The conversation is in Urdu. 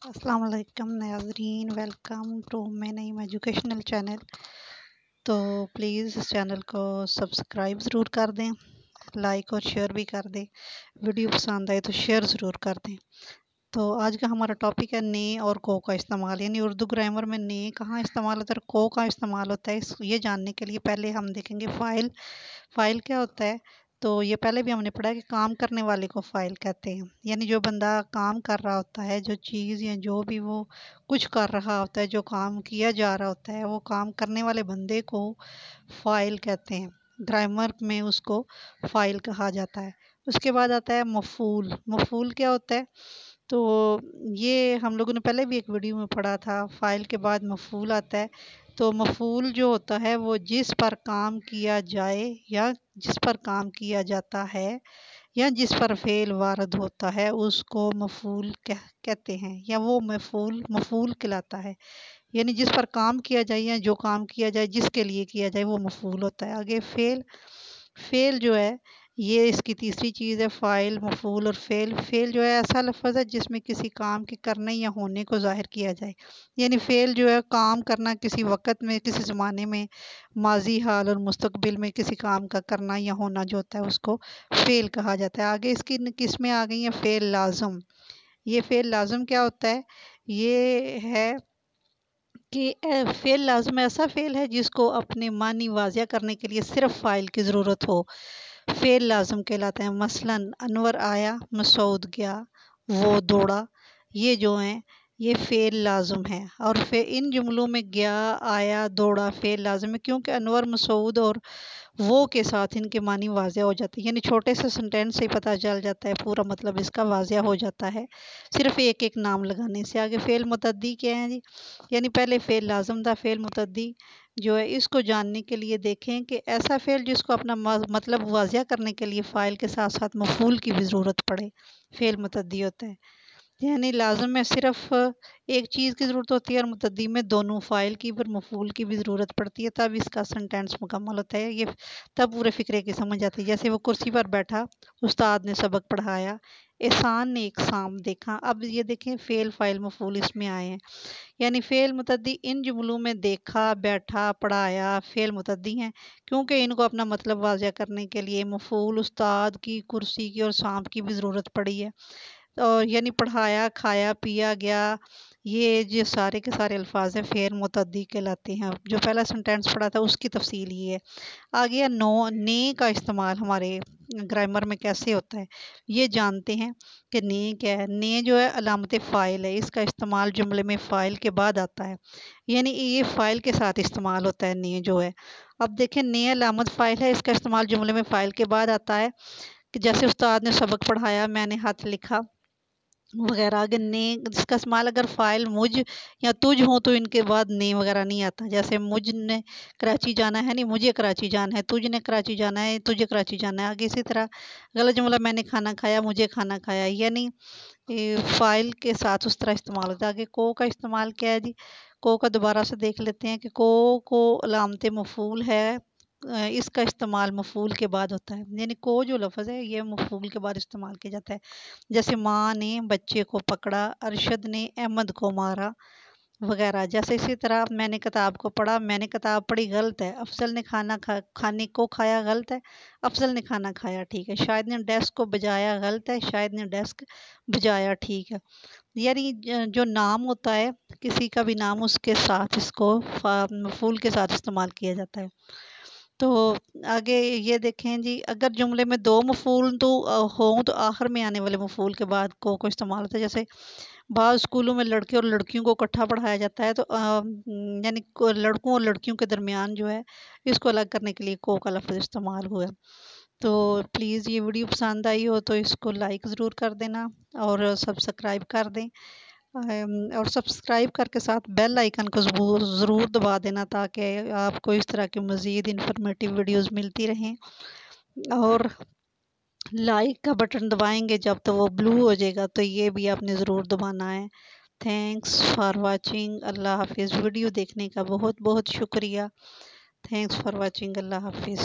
السلام علیکم ناظرین، welcome to my Naeem educational channel. تو پلیز اس چینل کو سبسکرائب ضرور کر دیں، لائک اور شیئر بھی کر دیں۔ ویڈیو پسند آئے تو شیئر ضرور کر دیں۔ تو آج کا ہمارا ٹاپک ہے نے اور کو کا استعمال، یعنی اردو گرامر میں نے کہاں استعمال ہوتا ہے اور کو کا استعمال ہوتا ہے۔ یہ جاننے کے لیے پہلے ہم دیکھیں گے فائل کیا ہوتا ہے۔ تو یہ پہلے بھی ہم نے پڑھا کہ کام کرنے والے کو فائل کہتے ہیں، یعنی جو بندہ کام کر رہا ہوتا ہے، جو چیز یا جو بھی وہ کچھ کر رہا ہوتا ہے، جو کام کیا جا رہا ہوتا ہے، وہ کام کرنے والے بندے کو فائل کہتے ہیں۔ گرامر میں اس کو فائل کہا جاتا ہے۔ اس کے بعد آتا ہے مفعول۔ مفعول کیا ہوتا ہے؟ تو یہ ہم لوگوں نے پہلے بھی ایک ویڈیو میں پڑھا تھا، فائل کے بعد مفعول آتا ہے۔ تو مفعول جو ہوتا ہے وہ جس پر کام کیا جائے یا جس پر کام کیا جاتا ہے یا جس پر فعل وارد ہوتا ہے اس کو مفعول کہتے ہیں، یا وہ مفعول کہلاتا ہے۔ یعنی جس پر کام کیا جائے یا جو کام کیا جائے، جس کے لیے کیا جائے، وہ مفعول ہوتا ہے۔ آگے فعل جو ہے یہ اس کی تیسری چیز ہے، فاعل، مفعول اور فعل۔ فعل جو ہے ایسا لفظ ہے جس میں کسی کام کے کرنے یا ہونے کو ظاہر کیا جائے، یعنی فعل جو ہے کام کرنا، کسی وقت میں، کسی زمانے میں، ماضی، حال اور مستقبل میں کسی کام کا کرنا یا ہونا جو ہوتا ہے اس کو فعل کہا جاتا ہے۔ آگے اس کی قسمیں آ گئی ہیں۔ فعل لازم۔ یہ فعل لازم کیا ہوتا ہے؟ یہ ہے کہ فعل لازم ایسا فعل ہے جس کو اپنے معنی واضح کرنے کے لیے صرف فاعل کی ضرورت ہو، فعل لازم کہلاتے ہیں۔ مثلاً انور آیا، مسعود گیا، وہ دوڑا، یہ جو ہیں یہ فعل لازم ہے۔ اور ان جملوں میں گیا، آیا، دوڑا فعل لازم ہے، کیونکہ انور، مسعود اور وہ کے ساتھ ان کے معنی واضح ہو جاتے ہیں، یعنی چھوٹے سے سنٹینس سے ہی پتہ چل جاتا ہے، پورا مطلب اس کا واضح ہو جاتا ہے صرف ایک ایک نام لگانے سے۔ آگے فعل متعدی کیا ہے جی؟ یعنی پہلے فعل لازم تھا، فعل متعدی جو ہے اس کو جاننے کے لیے دیکھیں کہ ایسا فعل جس کو اپنا مطلب واضح کرنے کے لیے فاعل کے ساتھ ساتھ مفعول کی بھی ضرورت پڑے، فعل متعدی ہوتا ہے۔ یعنی لازم میں صرف ایک چیز کی ضرورت ہوتی ہے اور متعدی میں دونوں، فاعل کی اور مفعول کی بھی ضرورت پڑتی ہے، تب اس کا سنٹینس مکمل ہوتا ہے، یہ تب پورے فقرے کی سمجھ آتی ہے۔ جیسے وہ کرسی پر بیٹھا، استاد نے سبق پڑھایا، احسان نے ایک سانپ دیکھا۔ اب یہ دیکھیں فعل، فاعل، مفعول اس میں آئے ہیں، یعنی فعل متعدی ان جملوں میں دیکھا، بیٹھا، پڑھایا فعل متعدی ہیں، کیونکہ ان کو اپنا مطلب واضح کرنے کے لیے مفعول استاد کی، کرسی کی اور سانپ کی بھی ضرورت پڑی ہے۔ اور یعنی پڑھایا، کھایا، پیا گیا، یہ جو سارے کے سارے الفاظ ہیں فعل متعدی کہلاتے ہیں۔ جو پہلا سنٹینس پڑھا تھا اس کی تفصیل یہ ہے۔ آگے نے کا استعمال ہمارے گرامر میں کیسے ہوتا ہے یہ جانتے ہیں کہ نے کیا ہے۔ نے جو ہے علامت فاعل ہے، اس کا استعمال جملے میں فاعل کے بعد آتا ہے، یعنی یہ فاعل کے ساتھ استعمال ہوتا ہے نے جو ہے۔ اب دیکھیں نے علامت فاعل ہے، اس کا استعمال جملے میں فاعل کے بعد آتا ہے، کہ جیسے استاد نے سبق پڑھایا، میں نے خط لکھا وغیرہ۔ آگے نے جس کا استعمال اگر فاعل مجھ یا تجھ ہوں تو ان کے بعد نے وغیرہ نہیں آتا، جیسے مجھ نے کراچی جانا ہے، نہیں مجھے کراچی جانا ہے، تجھ نے کراچی جانا ہے، تجھے کراچی جانا ہے۔ آگے اسی طرح غلط جملہ میں نے کھانا کھایا، مجھے کھانا کھایا، یعنی فاعل کے ساتھ اس طرح استعمال ہوتا ہے۔ آگے کو کا استعمال کیا ہے جی؟ کو کا دوبارہ سے دیکھ لیتے ہیں کہ کو علامت مفعول ہے، اس کا استعمال مفعول کے بعد ہوتا ہے، یعنی کو جو لفظ ہے یہ مفعول کے بعد استعمال کیا جاتا ہے۔ جیسے ماں نے بچے کو پکڑا، ارشد نے احمد کو مارا وغیرہ۔ جیسے اسی طرح میں نے کتاب کو پڑھا، میں نے کتاب پڑھی غلط ہے، افضل نے کھانے کو کھایا غلط ہے، افضل نے کھانا کھایا ٹھیک ہے۔ شاہد نے ڈیسک کو بجایا غلط ہے، شاہد نے ڈیسک بجایا ٹھیک ہے۔ یعنی جو نام ہوتا ہے کسی کا بھی نام، اس کے ساتھ اس کو مفعول کے ساتھ استعمال کیا جاتا ہے۔ تو آگے یہ دیکھیں جی، اگر جملے میں دو مفعول ہوں تو آخر میں آنے والے مفعول کے بعد کو استعمال ہوتا ہے۔ جیسے بعض اسکولوں میں لڑکے اور لڑکیوں کو اکٹھا پڑھایا جاتا ہے، تو یعنی لڑکوں اور لڑکیوں کے درمیان جو ہے اس کو الگ کرنے کے لیے کو کا لفظ استعمال ہوا ہے۔ تو پلیز یہ ویڈیو پسند آئی ہو تو اس کو لائک ضرور کر دینا اور سبسکرائب کر دیں، اور سبسکرائب کر کے ساتھ بیل آئیکن کو ضرور دبا دینا تاکہ آپ کو اس طرح کی مزید انفارمیٹیو ویڈیوز ملتی رہیں۔ اور لائک کا بٹن دبائیں گے جب تو وہ بلو ہو جائے گا، تو یہ بھی آپ نے ضرور دبانا ہے۔ Thanks for watching. اللہ حافظ۔ ویڈیو دیکھنے کا بہت بہت شکریہ۔ Thanks for watching. اللہ حافظ۔